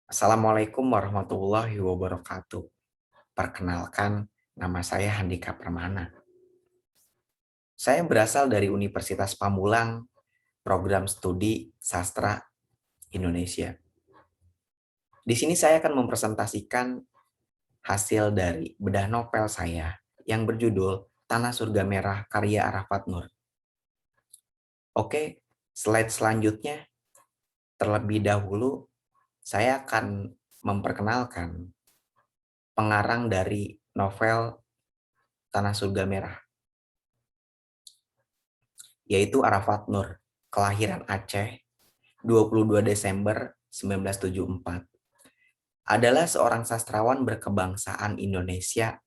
Assalamualaikum warahmatullahi wabarakatuh. Perkenalkan, nama saya Handika Permana. Saya berasal dari Universitas Pamulang, program studi sastra Indonesia. Di sini saya akan mempresentasikan hasil dari bedah novel saya yang berjudul Tanah Surga Merah karya Arafat Nur. Oke, slide selanjutnya. Terlebih dahulu, saya akan memperkenalkan pengarang dari novel Tanah Surga Merah, yaitu Arafat Nur, kelahiran Aceh, 22 Desember 1974. Adalah seorang sastrawan berkebangsaan Indonesia.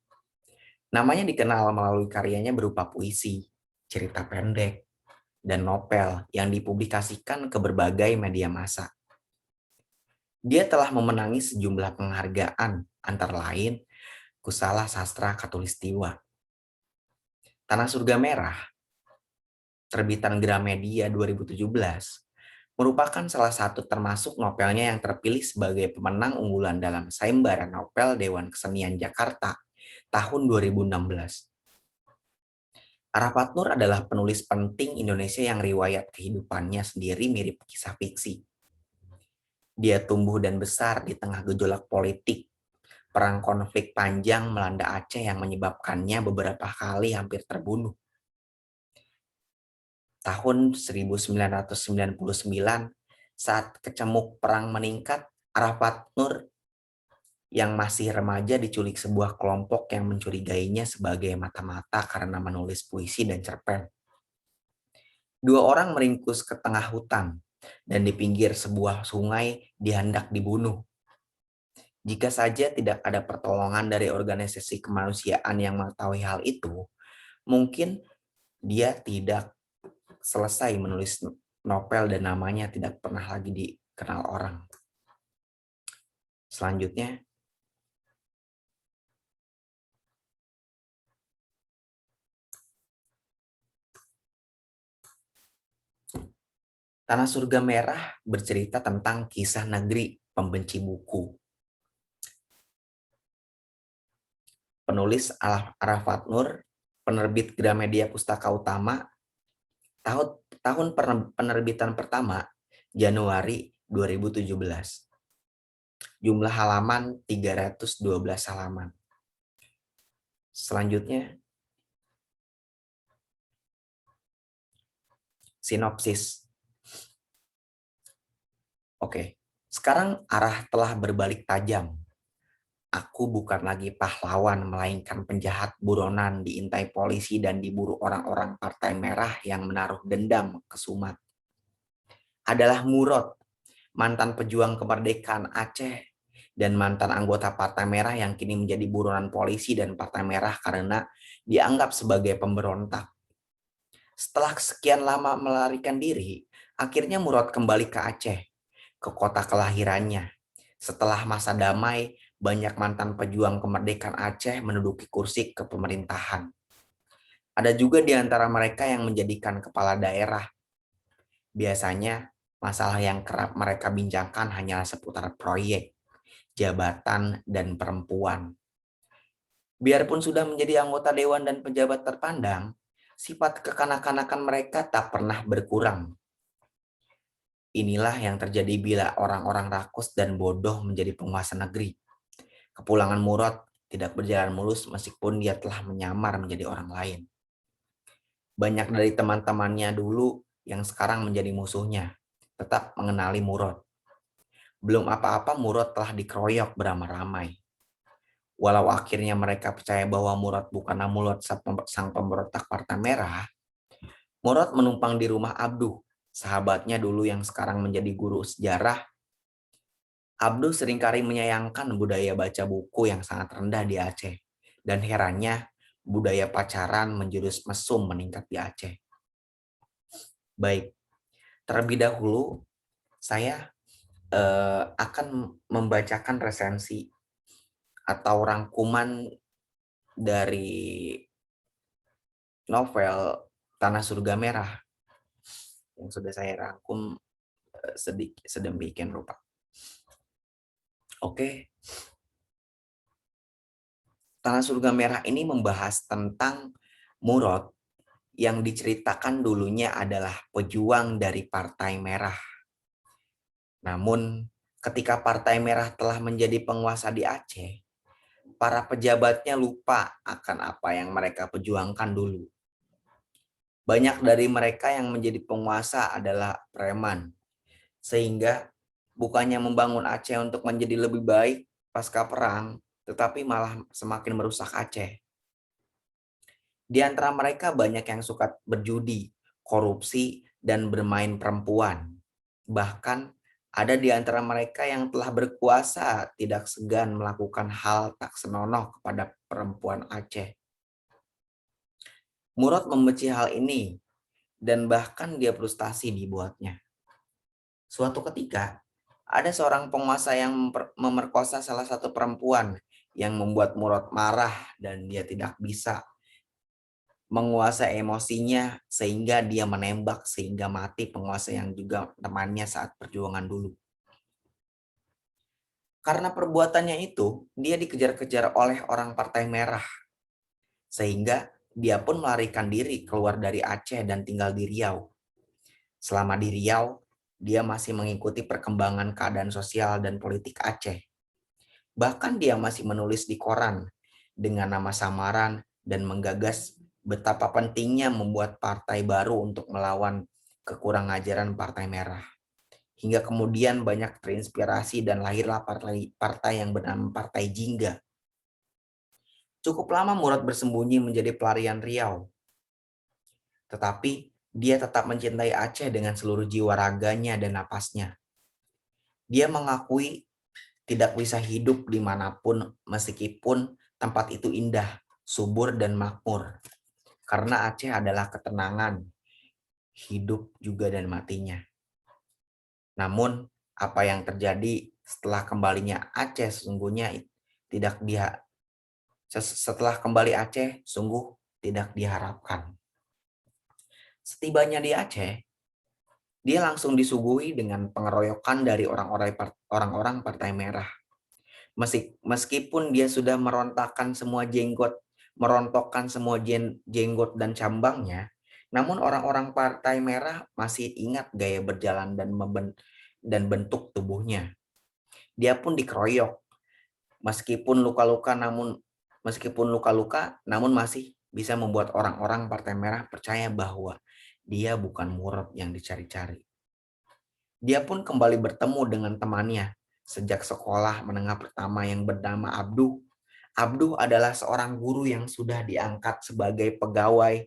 Namanya dikenal melalui karyanya berupa puisi, cerita pendek, dan novel yang dipublikasikan ke berbagai media massa. Dia telah memenangi sejumlah penghargaan, antara lain Kusala Sastra Khatulistiwa. Tanah Surga Merah, terbitan Gramedia 2017, merupakan salah satu termasuk novelnya yang terpilih sebagai pemenang unggulan dalam Sayembara Novel Dewan Kesenian Jakarta tahun 2016. Arafat Nur adalah penulis penting Indonesia yang riwayat kehidupannya sendiri mirip kisah fiksi. Dia tumbuh dan besar di tengah gejolak politik, perang konflik panjang melanda Aceh yang menyebabkannya beberapa kali hampir terbunuh. Tahun 1999, saat kecemuk perang meningkat, Arafat Nur yang masih remaja diculik sebuah kelompok yang mencurigainya sebagai mata-mata karena menulis puisi dan cerpen. Dua orang meringkus ke tengah hutan dan di pinggir sebuah sungai dihendak dibunuh. Jika saja tidak ada pertolongan dari organisasi kemanusiaan yang mengetahui hal itu, mungkin dia tidak selesai menulis novel dan namanya tidak pernah lagi dikenal orang. Selanjutnya, Tanah Surga Merah bercerita tentang kisah negeri pembenci buku. Penulis Arafat Nur, penerbit Gramedia Pustaka Utama, tahun penerbitan pertama Januari 2017. Jumlah halaman 312 halaman. Selanjutnya, sinopsis. Oke, sekarang arah telah berbalik tajam. Aku bukan lagi pahlawan, melainkan penjahat buronan diintai polisi dan diburu orang-orang Partai Merah yang menaruh dendam ke Sumat. Adalah Murad, mantan pejuang kemerdekaan Aceh, dan mantan anggota Partai Merah yang kini menjadi buronan polisi dan Partai Merah karena dianggap sebagai pemberontak. Setelah sekian lama melarikan diri, akhirnya Murad kembali ke Aceh, ke kota kelahirannya. Setelah masa damai, banyak mantan pejuang kemerdekaan Aceh menduduki kursi kepemerintahan. Ada juga di antara mereka yang menjadikan kepala daerah. Biasanya, masalah yang kerap mereka bincangkan hanyalah seputar proyek, jabatan, dan perempuan. Biarpun sudah menjadi anggota dewan dan pejabat terpandang, sifat kekanak-kanakan mereka tak pernah berkurang. Inilah yang terjadi bila orang-orang rakus dan bodoh menjadi penguasa negeri. Kepulangan Murad tidak berjalan mulus meskipun dia telah menyamar menjadi orang lain. Banyak dari teman-temannya dulu yang sekarang menjadi musuhnya tetap mengenali Murad. Belum apa-apa Murad telah dikeroyok beramai-ramai. Walau akhirnya mereka percaya bahwa Murad bukanlah Murad sang pemberontak Partai Merah, Murad menumpang di rumah Abduh, sahabatnya dulu yang sekarang menjadi guru sejarah. Abduh seringkali menyayangkan budaya baca buku yang sangat rendah di Aceh. Dan herannya, budaya pacaran menjurus mesum meningkat di Aceh. Baik, terlebih dahulu saya akan membacakan resensi atau rangkuman dari novel Tanah Surga Merah yang sudah saya rangkum sedemikian rupa. Oke, Tanah Surga Merah ini membahas tentang Murad yang diceritakan dulunya adalah pejuang dari Partai Merah. Namun, ketika Partai Merah telah menjadi penguasa di Aceh, para pejabatnya lupa akan apa yang mereka perjuangkan dulu. Banyak dari mereka yang menjadi penguasa adalah preman, sehingga bukannya membangun Aceh untuk menjadi lebih baik pasca perang, tetapi malah semakin merusak Aceh. Di antara mereka banyak yang suka berjudi, korupsi, dan bermain perempuan. Bahkan ada di antara mereka yang telah berkuasa tidak segan melakukan hal tak senonoh kepada perempuan Aceh. Murad membenci hal ini dan bahkan dia frustasi dibuatnya. Suatu ketika, ada seorang penguasa yang memerkosa salah satu perempuan yang membuat Murad marah dan dia tidak bisa menguasai emosinya sehingga dia menembak sehingga mati penguasa yang juga temannya saat perjuangan dulu. Karena perbuatannya itu, dia dikejar-kejar oleh orang Partai Merah. Sehingga dia pun melarikan diri keluar dari Aceh dan tinggal di Riau. Selama di Riau, dia masih mengikuti perkembangan keadaan sosial dan politik Aceh. Bahkan dia masih menulis di koran dengan nama samaran dan menggagas betapa pentingnya membuat partai baru untuk melawan kekurang ajaran Partai Merah. Hingga kemudian banyak terinspirasi dan lahirlah partai yang bernama Partai Jingga. Cukup lama Murad bersembunyi menjadi pelarian Riau. Tetapi dia tetap mencintai Aceh dengan seluruh jiwa raganya dan napasnya. Dia mengakui tidak bisa hidup dimanapun meskipun tempat itu indah, subur, dan makmur. Karena Aceh adalah ketenangan, hidup juga dan matinya. Namun, apa yang terjadi setelah kembalinya Aceh sesungguhnya tidak dia setelah kembali Aceh sungguh tidak diharapkan. Setibanya di Aceh, dia langsung disuguhi dengan pengeroyokan dari orang-orang Partai Merah. Meskipun dia sudah merontokkan semua jenggot dan cambangnya, namun orang-orang Partai Merah masih ingat gaya berjalan dan bentuk tubuhnya. Dia pun dikeroyok, meskipun luka-luka namun masih bisa membuat orang-orang Partai Merah percaya bahwa dia bukan Murad yang dicari-cari. Dia pun kembali bertemu dengan temannya sejak sekolah menengah pertama yang bernama Abduh. Abduh adalah seorang guru yang sudah diangkat sebagai pegawai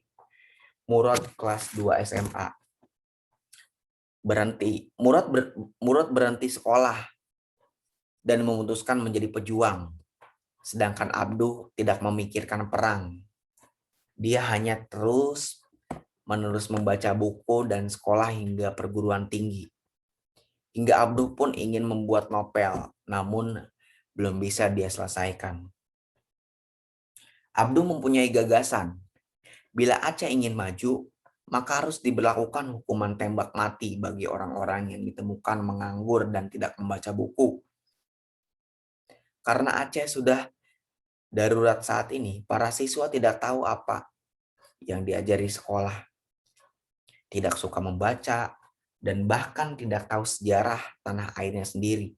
Murad kelas 2 SMA. Murad berhenti sekolah dan memutuskan menjadi pejuang. Sedangkan Abduh tidak memikirkan perang. Dia hanya terus-menerus membaca buku dan sekolah hingga perguruan tinggi. Hingga Abduh pun ingin membuat novel, namun belum bisa dia selesaikan. Abduh mempunyai gagasan. Bila Aceh ingin maju, maka harus diberlakukan hukuman tembak mati bagi orang-orang yang ditemukan menganggur dan tidak membaca buku. Karena Aceh sudah darurat saat ini, para siswa tidak tahu apa yang diajari sekolah, tidak suka membaca, dan bahkan tidak tahu sejarah tanah airnya sendiri.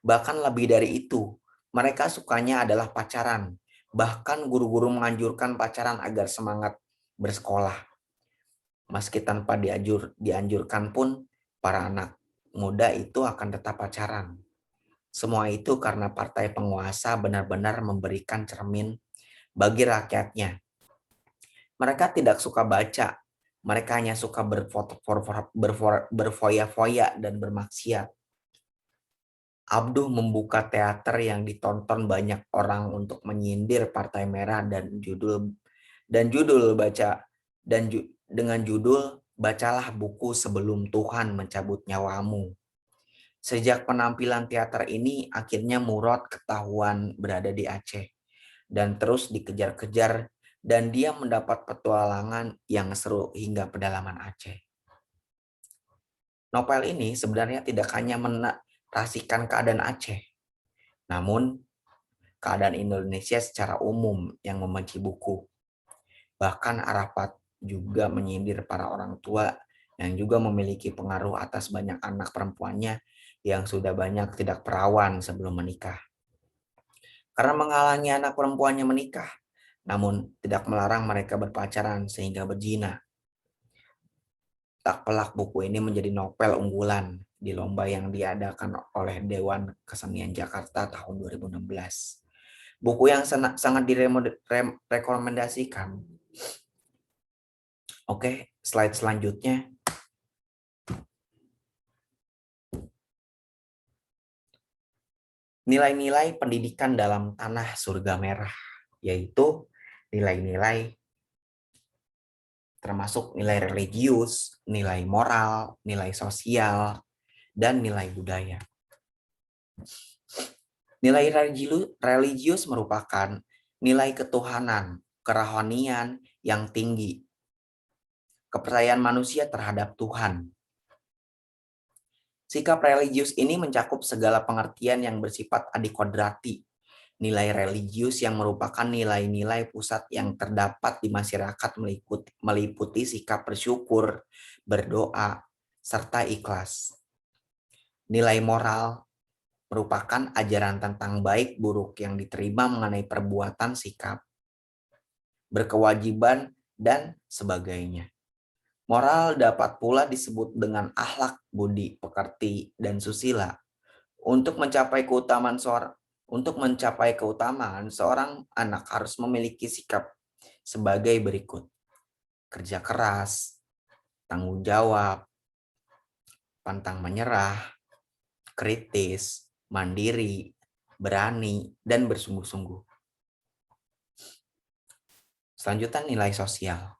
Bahkan lebih dari itu, mereka sukanya adalah pacaran. Bahkan guru-guru menganjurkan pacaran agar semangat bersekolah. Meski tanpa dianjurkan pun, para anak muda itu akan tetap pacaran. Semua itu karena partai penguasa benar-benar memberikan cermin bagi rakyatnya. Mereka tidak suka baca, mereka hanya suka berfoya-foya dan bermaksiat. Abduh membuka teater yang ditonton banyak orang untuk menyindir Partai Merah dengan judul Bacalah Buku Sebelum Tuhan Mencabut Nyawamu. Sejak penampilan teater ini, akhirnya Murad ketahuan berada di Aceh dan terus dikejar-kejar dan dia mendapat petualangan yang seru hingga pedalaman Aceh. Novel ini sebenarnya tidak hanya menarasikan keadaan Aceh, Namun, keadaan Indonesia secara umum yang membenci buku. Bahkan Arafat juga menyindir para orang tua yang juga memiliki pengaruh atas banyak anak perempuannya yang sudah banyak tidak perawan sebelum menikah. Karena menghalangi anak perempuannya menikah, namun tidak melarang mereka berpacaran sehingga berzina. Tak pelak buku ini menjadi novel unggulan di lomba yang diadakan oleh Dewan Kesenian Jakarta tahun 2016. Buku yang sangat direkomendasikan. Oke, slide selanjutnya. Nilai-nilai pendidikan dalam Tanah Surga Merah, yaitu nilai-nilai termasuk nilai religius, nilai moral, nilai sosial, dan nilai budaya. Nilai religius merupakan nilai ketuhanan, kerohanian yang tinggi, kepercayaan manusia terhadap Tuhan. Sikap religius ini mencakup segala pengertian yang bersifat adikodrati. Nilai religius yang merupakan nilai-nilai pusat yang terdapat di masyarakat meliputi sikap bersyukur, berdoa, serta ikhlas. Nilai moral merupakan ajaran tentang baik buruk yang diterima mengenai perbuatan, sikap, berkewajiban, dan sebagainya. Moral dapat pula disebut dengan akhlak, budi, pekerti, dan susila. Untuk mencapai keutamaan, seorang anak harus memiliki sikap sebagai berikut: kerja keras, tanggung jawab, pantang menyerah, kritis, mandiri, berani, dan bersungguh-sungguh. Selanjutnya, nilai sosial.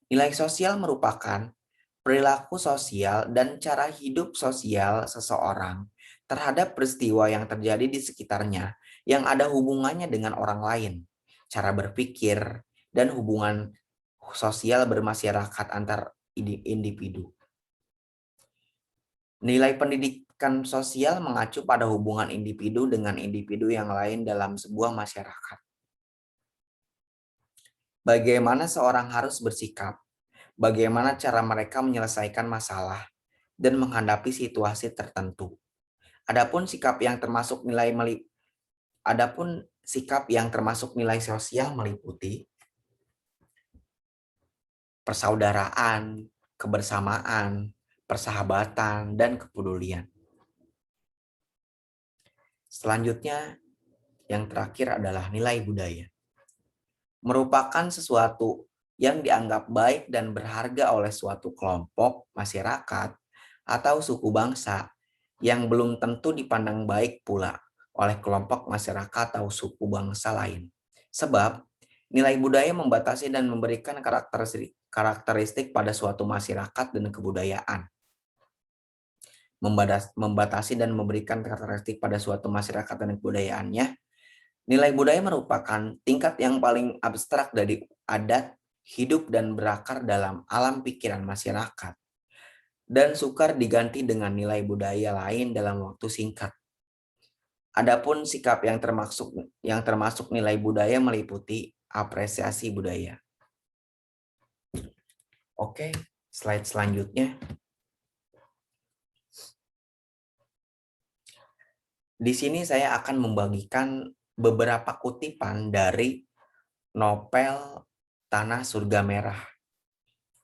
Nilai sosial merupakan perilaku sosial dan cara hidup sosial seseorang terhadap peristiwa yang terjadi di sekitarnya yang ada hubungannya dengan orang lain, cara berpikir, dan hubungan sosial bermasyarakat antar individu. Nilai pendidikan sosial mengacu pada hubungan individu dengan individu yang lain dalam sebuah masyarakat. Bagaimana seorang harus bersikap, bagaimana cara mereka menyelesaikan masalah, dan menghadapi situasi tertentu. Adapun sikap yang termasuk nilai sosial meliputi persaudaraan, kebersamaan, persahabatan, dan kepedulian. Selanjutnya, yang terakhir adalah nilai budaya. Merupakan sesuatu yang dianggap baik dan berharga oleh suatu kelompok, masyarakat, atau suku bangsa yang belum tentu dipandang baik pula oleh kelompok masyarakat atau suku bangsa lain. Sebab, nilai budaya membatasi dan memberikan karakteristik pada suatu masyarakat dan kebudayaan. Membatasi dan memberikan karakteristik pada suatu masyarakat dan kebudayaannya. Nilai budaya merupakan tingkat yang paling abstrak dari adat, hidup, dan berakar dalam alam pikiran masyarakat, dan sukar diganti dengan nilai budaya lain dalam waktu singkat. Adapun sikap yang termasuk nilai budaya meliputi apresiasi budaya. Oke, slide selanjutnya. Di sini saya akan membagikan beberapa kutipan dari novel Tanah Surga Merah.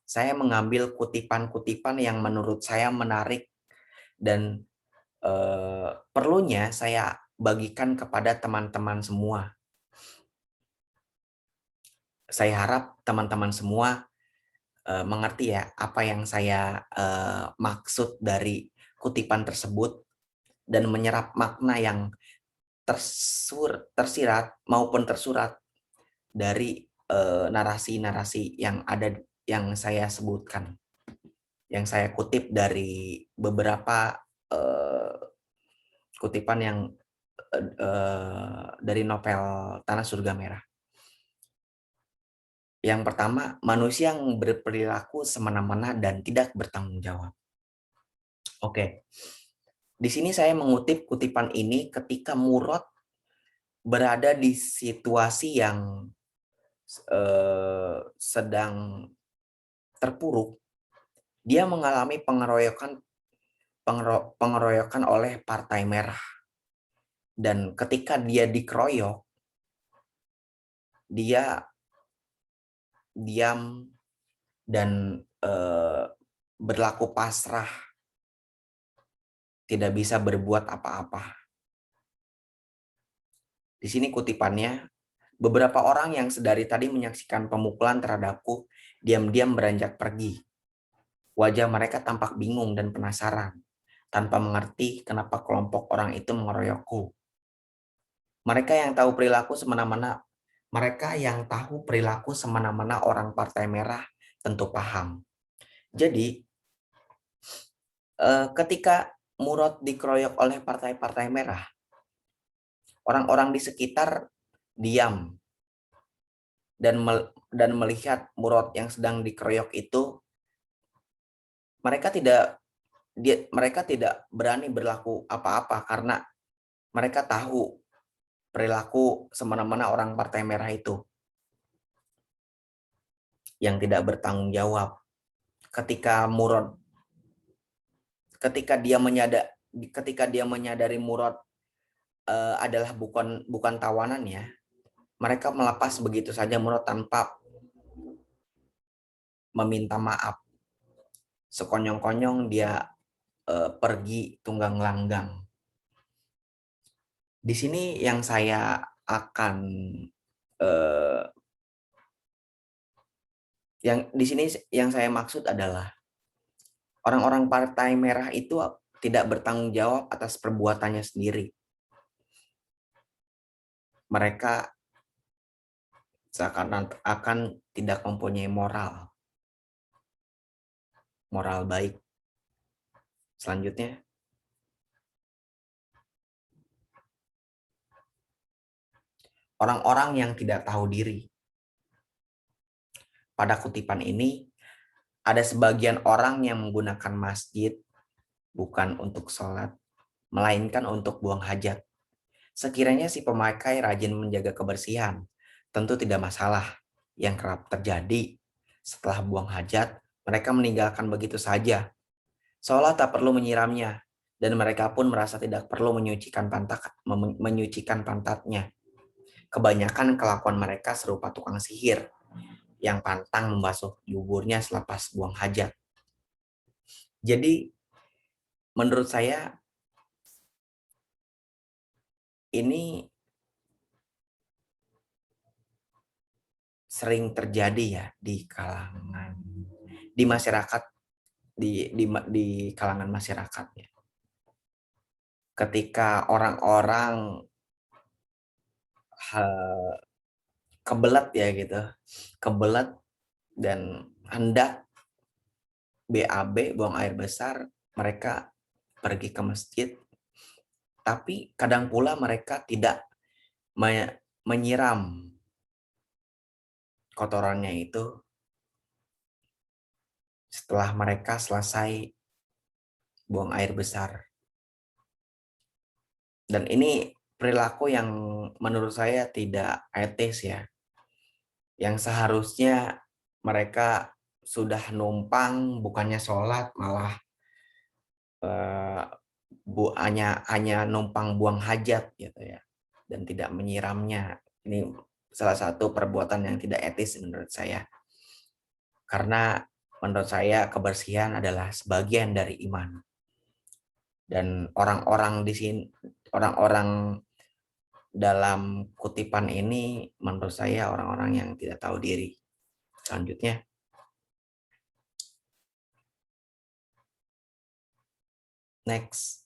Saya mengambil kutipan-kutipan yang menurut saya menarik dan perlunya saya bagikan kepada teman-teman semua. Saya harap teman-teman semua mengerti ya apa yang saya maksud dari kutipan tersebut dan menyerap makna yang tersirat maupun tersurat dari narasi-narasi yang ada yang saya sebutkan, yang saya kutip dari beberapa kutipan yang dari novel Tanah Surga Merah. Yang pertama, manusia yang berperilaku semena-mena dan tidak bertanggung jawab. Oke, di sini saya mengutip kutipan ini ketika Murad berada di situasi yang sedang terpuruk, dia mengalami pengeroyokan oleh Partai Merah. Dan ketika dia dikeroyok, dia diam dan berlaku pasrah, tidak bisa berbuat apa-apa. Di sini kutipannya, beberapa orang yang sedari tadi menyaksikan pemukulan terhadapku diam-diam beranjak pergi. Wajah mereka tampak bingung dan penasaran, tanpa mengerti kenapa kelompok orang itu mengeroyokku. Mereka yang tahu perilaku semena-mena orang Partai Merah tentu paham. Jadi, ketika Murad dikeroyok oleh partai-partai merah, orang-orang di sekitar diam dan melihat Murad yang sedang dikeroyok itu, mereka tidak berani berlaku apa-apa karena mereka tahu perilaku semena-mena orang Partai Merah itu yang tidak bertanggung jawab. Ketika dia menyadari Murad adalah bukan tawanannya, mereka melepas begitu saja Murad tanpa meminta maaf. Sekonyong-konyong dia pergi tunggang langgang. Di sini yang saya akan yang saya maksud adalah orang-orang Partai Merah itu tidak bertanggung jawab atas perbuatannya sendiri. Mereka seakan-akan tidak mempunyai moral baik. Selanjutnya, orang-orang yang tidak tahu diri. Pada kutipan ini, ada sebagian orang yang menggunakan masjid bukan untuk sholat, melainkan untuk buang hajat. Sekiranya si pemakai rajin menjaga kebersihan, tentu tidak masalah. Yang kerap terjadi, setelah buang hajat, mereka meninggalkan begitu saja. Seolah tak perlu menyiramnya, dan mereka pun merasa tidak perlu menyucikan pantatnya. Kebanyakan kelakuan mereka serupa tukang sihir yang pantang membasuh buburnya selepas buang hajat. Jadi menurut saya ini sering terjadi ya di masyarakat, di kalangan masyarakat ya. Ketika orang-orang kebelet ya gitu, kebelet dan hendak BAB, buang air besar, mereka pergi ke masjid, tapi kadang pula mereka tidak menyiram kotorannya itu setelah mereka selesai buang air besar. Dan ini perilaku yang menurut saya tidak etis ya. Yang seharusnya mereka sudah numpang, bukannya sholat, malah hanya numpang buang hajat gitu ya, dan tidak menyiramnya. Ini salah satu perbuatan yang tidak etis menurut saya. Karena menurut saya kebersihan adalah sebagian dari iman. Dan orang-orang dalam kutipan ini menurut saya orang-orang yang tidak tahu diri. Selanjutnya, next.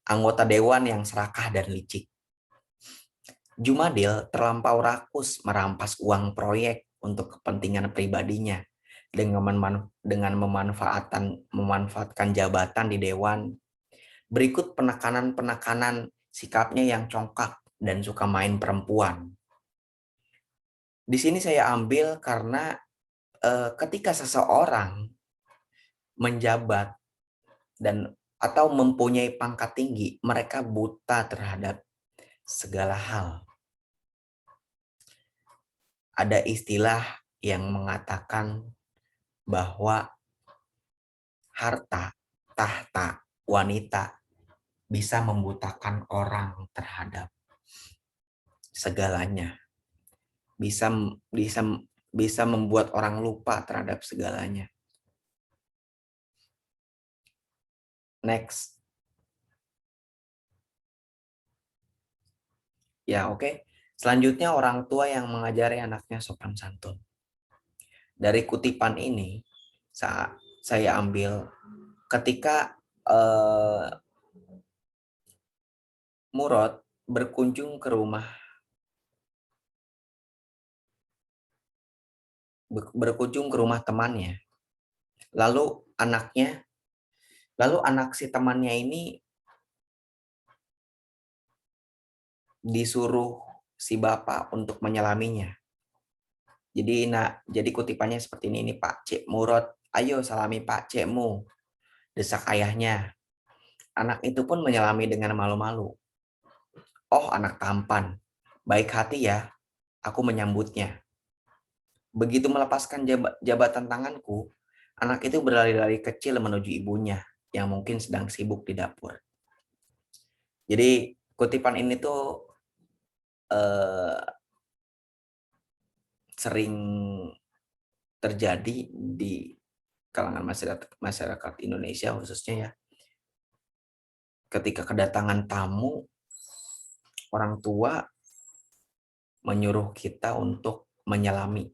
Anggota dewan yang serakah dan licik. Jumadil terlampau rakus merampas uang proyek untuk kepentingan pribadinya dengan memanfaatkan jabatan di dewan. Berikut penekanan sikapnya yang congkak dan suka main perempuan. Di sini saya ambil karena ketika seseorang menjabat dan atau mempunyai pangkat tinggi, mereka buta terhadap segala hal. Ada istilah yang mengatakan bahwa harta, tahta, wanita bisa membutakan orang terhadap segalanya. Bisa bisa bisa membuat orang lupa terhadap segalanya. Next. Ya, oke. Selanjutnya orang tua yang mengajari anaknya sopan santun. Dari kutipan ini saya ambil ketika Murad berkunjung ke rumah temannya. Lalu anak si temannya ini disuruh si bapak untuk menyelaminya. Jadi kutipannya seperti ini, Pak Cik Murad, ayo salami Pak Cikmu, desak ayahnya. Anak itu pun menyelami dengan malu-malu. Oh, anak tampan, baik hati ya, aku menyambutnya. Begitu melepaskan jabatan tanganku, anak itu berlari-lari kecil menuju ibunya yang mungkin sedang sibuk di dapur. Jadi kutipan ini tuh sering terjadi di kalangan masyarakat Indonesia khususnya ya. Ketika kedatangan tamu, orang tua menyuruh kita untuk menyelami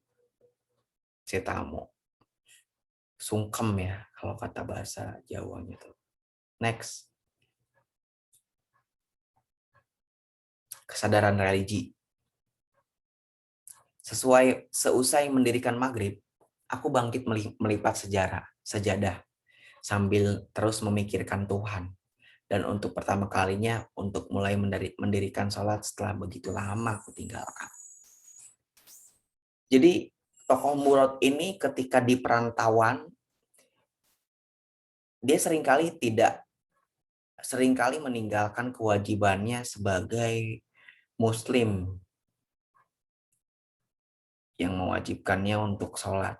si tamu. Sungkem ya kalau kata bahasa Jawanya tuh. Next. Kesadaran religi. Seusai mendirikan maghrib, aku bangkit melipat sejadah sambil terus memikirkan Tuhan. Dan untuk pertama kalinya untuk mulai mendirikan sholat setelah begitu lama aku tinggalkan. Jadi tokoh Murad ini ketika di perantauan, dia seringkali meninggalkan kewajibannya sebagai Muslim yang mewajibkannya untuk sholat.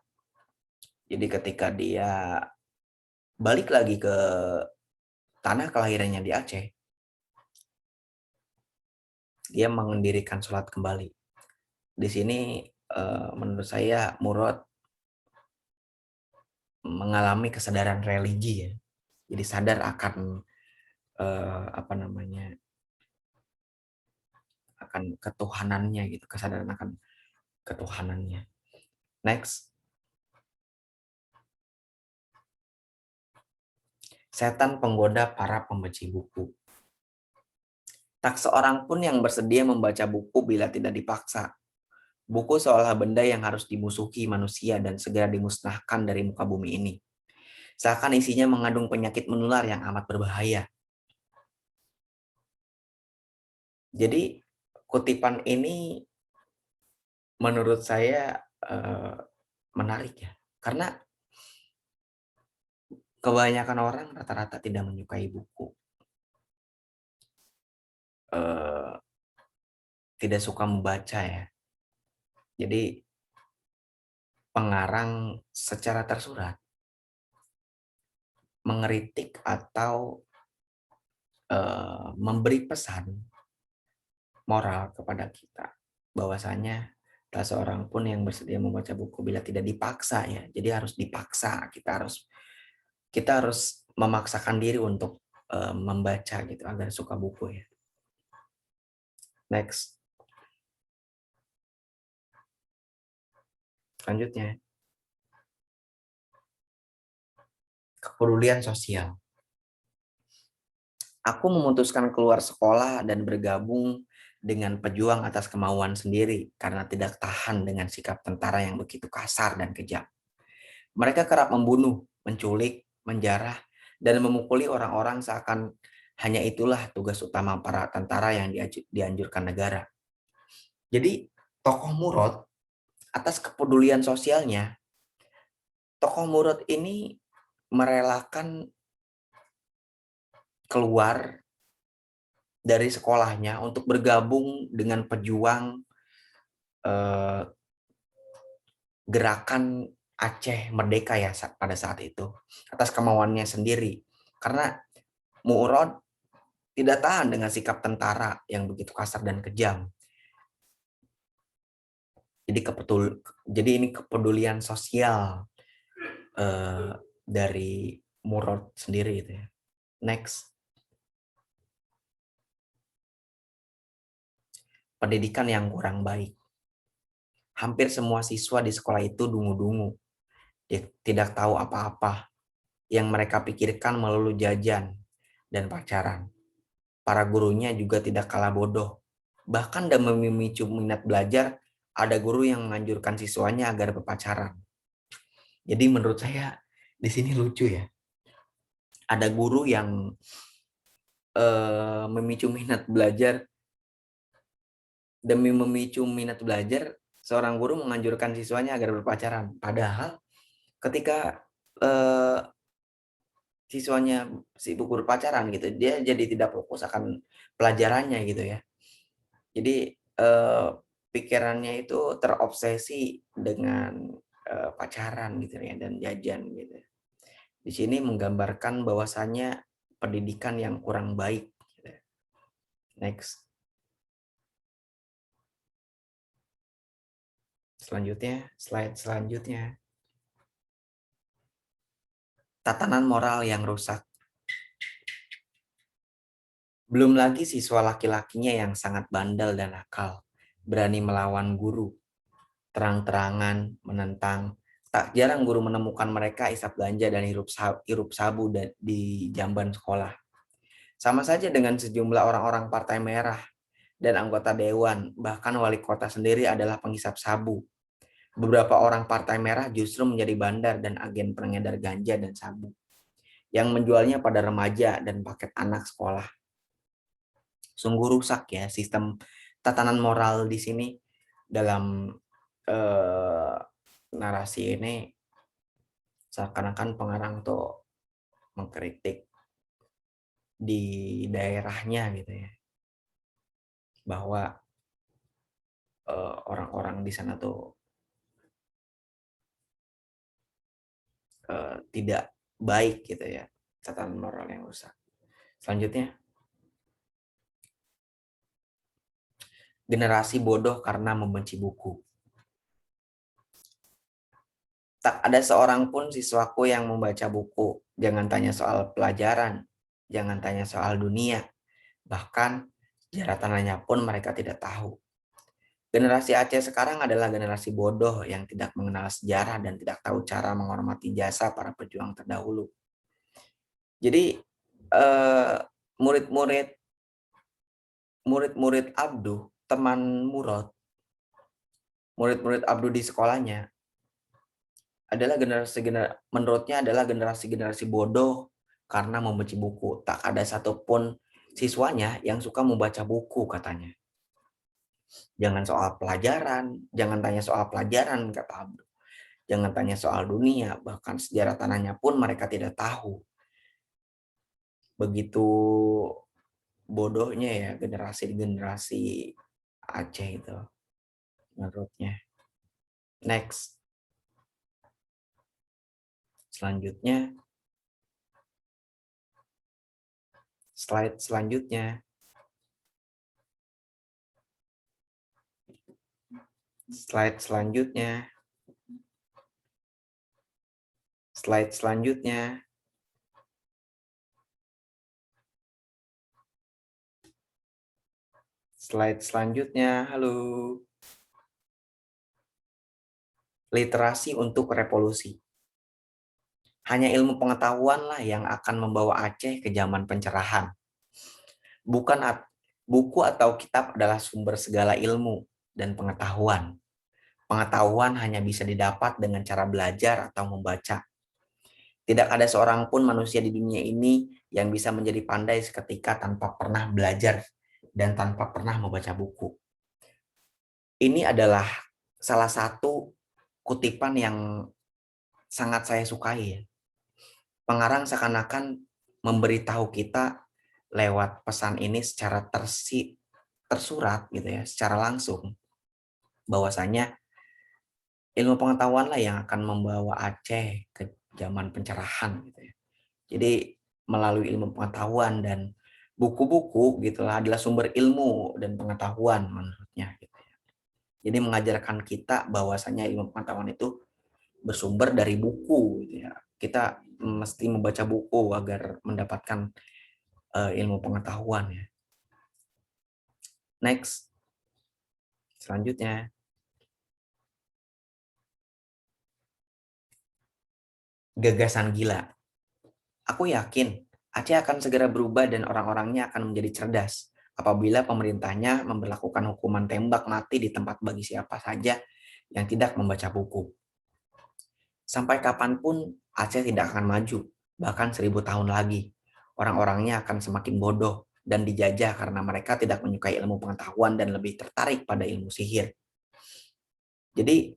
Jadi ketika dia balik lagi ke tanah kelahirannya di Aceh, dia mendirikan sholat kembali. Di sini menurut saya Murad mengalami kesadaran religi ya. Jadi sadar akan akan ketuhanannya gitu, kesadaran akan ketuhanannya. Next. Setan penggoda para pembaca buku. Tak seorang pun yang bersedia membaca buku bila tidak dipaksa. Buku seolah benda yang harus dimusuhi manusia dan segera dimusnahkan dari muka bumi ini. Seakan isinya mengandung penyakit menular yang amat berbahaya. Jadi kutipan ini menurut saya menarik ya. Karena kebanyakan orang rata-rata tidak menyukai buku. Tidak suka membaca ya. Jadi pengarang secara tersurat mengeritik atau memberi pesan moral kepada kita bahwasanya tak seorang pun yang bersedia membaca buku bila tidak dipaksa ya. Jadi harus dipaksa, kita harus memaksakan diri untuk membaca gitu agar suka buku ya. Next. Selanjutnya. Kepedulian sosial. Aku memutuskan keluar sekolah dan bergabung dengan pejuang atas kemauan sendiri karena tidak tahan dengan sikap tentara yang begitu kasar dan kejam. Mereka kerap membunuh, menculik, menjarah, dan memukuli orang-orang seakan hanya itulah tugas utama para tentara yang dianjurkan negara. Jadi tokoh Murad atas kepedulian sosialnya, tokoh Murad ini merelakan keluar dari sekolahnya untuk bergabung dengan pejuang eh, gerakan Aceh Merdeka ya pada saat itu atas kemauannya sendiri. Karena Mu'rod tidak tahan dengan sikap tentara yang begitu kasar dan kejam. Jadi ini kepedulian sosial dari Murad sendiri itu ya. Next, pendidikan yang kurang baik. Hampir semua siswa di sekolah itu dungu-dungu. Dia tidak tahu apa-apa. Yang mereka pikirkan melulu jajan dan pacaran. Para gurunya juga tidak kalah bodoh. Bahkan demi memicu minat belajar, ada guru yang menganjurkan siswanya agar berpacaran. Jadi menurut saya di sini lucu ya. Ada guru yang memicu minat belajar, demi memicu minat belajar, seorang guru menganjurkan siswanya agar berpacaran. Padahal ketika siswanya sibuk berpacaran gitu, dia jadi tidak fokus akan pelajarannya gitu ya. Jadi pikirannya itu terobsesi dengan pacaran gitu ya dan jajan gitu. Di sini menggambarkan bahwasannya pendidikan yang kurang baik. Gitu. Next. Selanjutnya, slide selanjutnya. Tatanan moral yang rusak. Belum lagi siswa laki-lakinya yang sangat bandel dan nakal, berani melawan guru, terang-terangan, menentang. Tak jarang guru menemukan mereka isap ganja dan hirup sabu di jamban sekolah. Sama saja dengan sejumlah orang-orang Partai Merah dan anggota dewan, bahkan wali kota sendiri adalah penghisap sabu. Beberapa orang Partai Merah justru menjadi bandar dan agen pengedar ganja dan sabu yang menjualnya pada remaja dan paket anak sekolah. Sungguh rusak ya sistem tatanan moral di sini dalam narasi ini. Seakan-akan pengarang tuh mengkritik di daerahnya gitu ya, bahwa orang-orang di sana tuh tidak baik gitu ya, tatanan moral yang rusak. Selanjutnya, generasi bodoh karena membenci buku. Tak ada seorang pun siswaku yang membaca buku. Jangan tanya soal pelajaran, jangan tanya soal dunia. Bahkan sejarah tanahnya pun mereka tidak tahu. Generasi Aceh sekarang adalah generasi bodoh yang tidak mengenal sejarah dan tidak tahu cara menghormati jasa para pejuang terdahulu. Jadi murid-murid Abdu, teman Murad, murid-murid Abdu di sekolahnya adalah menurutnya adalah generasi bodoh karena membenci buku. Tak ada satupun siswanya yang suka membaca buku katanya. Jangan soal pelajaran, jangan tanya soal pelajaran kata Abdu. Jangan tanya soal dunia, bahkan sejarah tanahnya pun mereka tidak tahu. Begitu bodohnya ya generasi Aceh itu menurutnya. Next. Selanjutnya, slide selanjutnya. Slide selanjutnya. Slide selanjutnya. Slide selanjutnya. Halo. Literasi untuk revolusi. Hanya ilmu pengetahuan lah yang akan membawa Aceh ke zaman pencerahan. Bukan buku atau kitab adalah sumber segala ilmu dan pengetahuan. Pengetahuan hanya bisa didapat dengan cara belajar atau membaca. Tidak ada seorang pun manusia di dunia ini yang bisa menjadi pandai seketika tanpa pernah belajar dan tanpa pernah membaca buku. Ini adalah salah satu kutipan yang sangat saya sukai. Pengarang seakan-akan memberitahu kita lewat pesan ini secara tersurat gitu ya, secara langsung, bahwasanya ilmu pengetahuan lah yang akan membawa Aceh ke zaman pencerahan gitu ya. Jadi melalui ilmu pengetahuan dan buku-buku gitulah adalah sumber ilmu dan pengetahuan menurutnya gitu ya. Jadi mengajarkan kita bahwasanya ilmu pengetahuan itu bersumber dari buku gitu ya. Kita mesti membaca buku agar mendapatkan ilmu pengetahuan ya. Next, selanjutnya. Gagasan gila. Aku yakin Aceh akan segera berubah dan orang-orangnya akan menjadi cerdas apabila pemerintahnya memberlakukan hukuman tembak mati di tempat bagi siapa saja yang tidak membaca buku. Sampai kapanpun Aceh tidak akan maju, bahkan 1000 tahun lagi. Orang-orangnya akan semakin bodoh dan dijajah karena mereka tidak menyukai ilmu pengetahuan dan lebih tertarik pada ilmu sihir. Jadi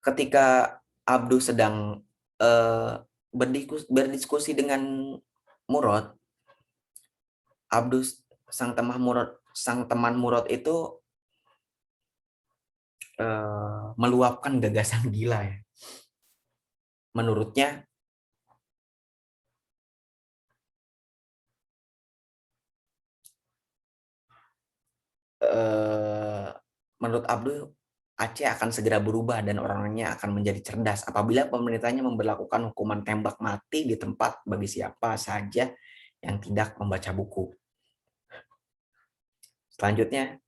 ketika Abdu sedang eh, berdiskusi dengan Murad, Abdus sang teman Murad itu meluapkan gagasan gila ya. Menurutnya eh, menurut Abdul Aceh akan segera berubah dan orangnya akan menjadi cerdas apabila pemerintahnya memberlakukan hukuman tembak mati di tempat bagi siapa saja yang tidak membaca buku. Selanjutnya,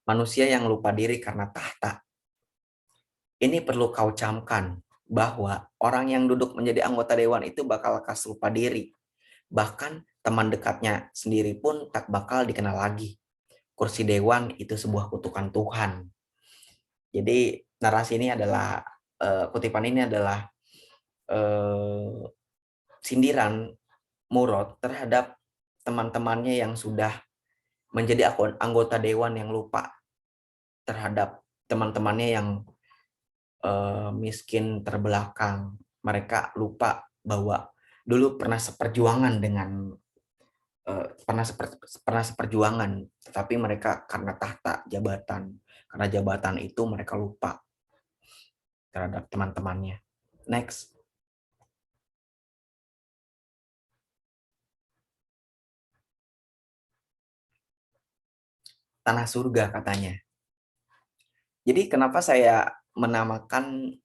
manusia yang lupa diri karena tahta. Ini perlu kau camkan bahwa orang yang duduk menjadi anggota dewan itu bakal lekas lupa diri. Bahkan teman dekatnya sendiri pun tak bakal dikenal lagi. Kursi dewan itu sebuah kutukan Tuhan. Jadi narasi ini adalah kutipan ini adalah eh, sindiran Murad terhadap teman-temannya yang sudah menjadi anggota dewan yang lupa terhadap teman-temannya yang miskin terbelakang. Mereka lupa bahwa dulu pernah seperjuangan dengan pernah seperjuangan, tetapi mereka karena tahta jabatan, karena jabatan itu mereka lupa terhadap teman-temannya. Next, tanah surga katanya. Jadi kenapa saya menamakan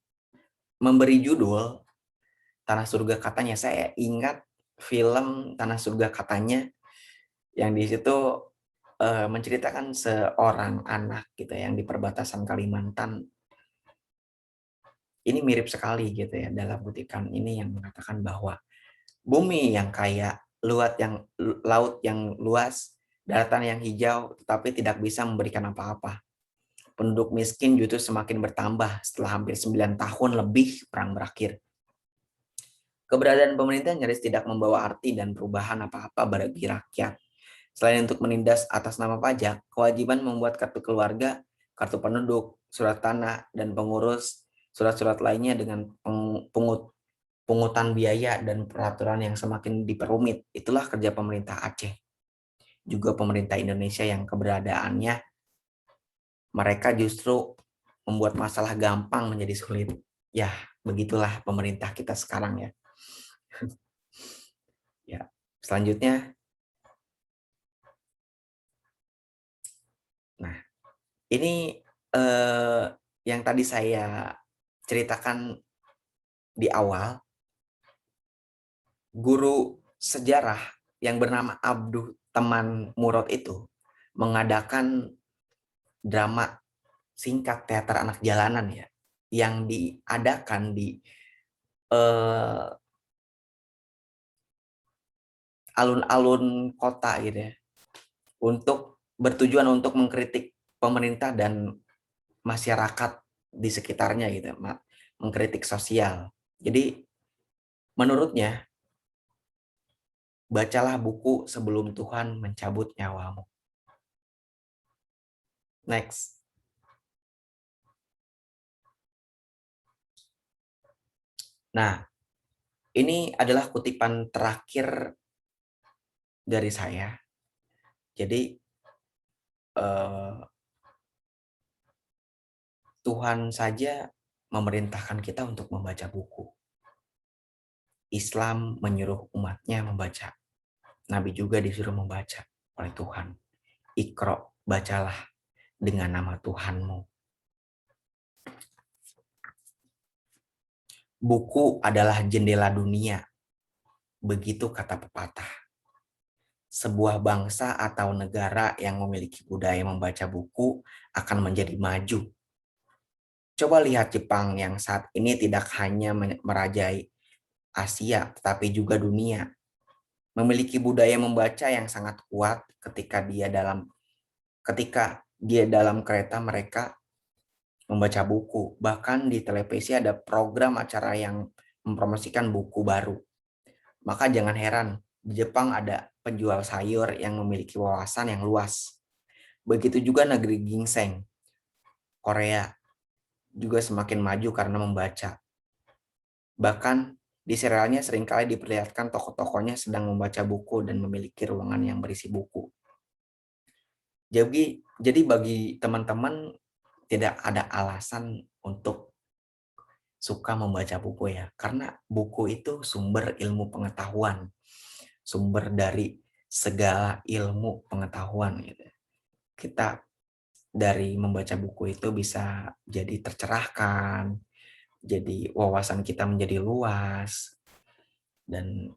memberi judul Tanah Surga katanya? Saya ingat film Tanah Surga katanya yang di situ menceritakan seorang anak gitu yang di perbatasan Kalimantan. Ini mirip sekali gitu ya dalam kutipan ini yang mengatakan bahwa bumi yang kaya, laut yang luas, daratan yang hijau, tetapi tidak bisa memberikan apa-apa. Penduduk miskin justru semakin bertambah setelah hampir 9 tahun lebih perang berakhir. Keberadaan pemerintah nyaris tidak membawa arti dan perubahan apa-apa bagi rakyat. Selain untuk menindas atas nama pajak, kewajiban membuat kartu keluarga, kartu penduduk, surat tanah, dan pengurus surat-surat lainnya dengan pungutan biaya dan peraturan yang semakin diperumit. Itulah kerja pemerintah Aceh. Juga pemerintah Indonesia yang keberadaannya mereka justru membuat masalah gampang menjadi sulit. Ya, begitulah pemerintah kita sekarang ya. Ya, selanjutnya, nah ini yang tadi saya ceritakan di awal, guru sejarah yang bernama Abduh teman Murad itu mengadakan drama singkat teater anak jalanan ya yang diadakan di eh, alun-alun kota gitu ya untuk bertujuan untuk mengkritik pemerintah dan masyarakat di sekitarnya gitu, mengkritik sosial. Jadi menurutnya bacalah buku sebelum Tuhan mencabut nyawamu. Next. Nah, Ini adalah kutipan terakhir dari saya. Jadi Tuhan saja memerintahkan kita untuk membaca buku. Islam menyuruh umatnya membaca. Nabi juga disuruh membaca oleh Tuhan. Iqra, bacalah dengan nama Tuhanmu. Buku adalah jendela dunia. Begitu kata pepatah. Sebuah bangsa atau negara yang memiliki budaya membaca buku akan menjadi maju. Coba lihat Jepang yang saat ini tidak hanya merajai Asia, tetapi juga dunia. Memiliki budaya membaca yang sangat kuat ketika dia dalam kereta mereka membaca buku. Bahkan di televisi ada program acara yang mempromosikan buku baru. Maka jangan heran, di Jepang ada penjual sayur yang memiliki wawasan yang luas. Begitu juga negeri ginseng. Korea juga semakin maju karena membaca. Bahkan di serialnya seringkali diperlihatkan tokoh-tokohnya sedang membaca buku dan memiliki ruangan yang berisi buku. Jadi bagi teman-teman tidak ada alasan untuk suka membaca buku ya, karena buku itu sumber ilmu pengetahuan, sumber dari segala ilmu pengetahuan gitu. Kita dari membaca buku itu bisa jadi tercerahkan, jadi wawasan kita menjadi luas dan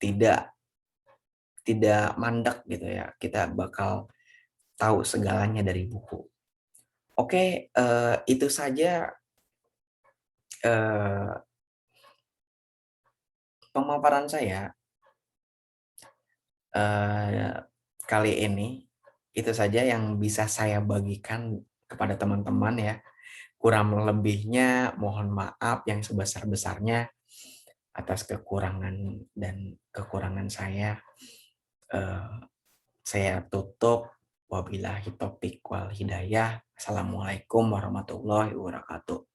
tidak mandek gitu ya. Kita bakal tahu segalanya dari buku. Oke, itu saja pemaparan saya kali ini. Itu saja yang bisa saya bagikan kepada teman-teman ya. Kurang lebihnya mohon maaf yang sebesar-besarnya atas kekurangan saya. Saya tutup. Wabillahi taufiq wal hidayah. Assalamualaikum warahmatullahi wabarakatuh.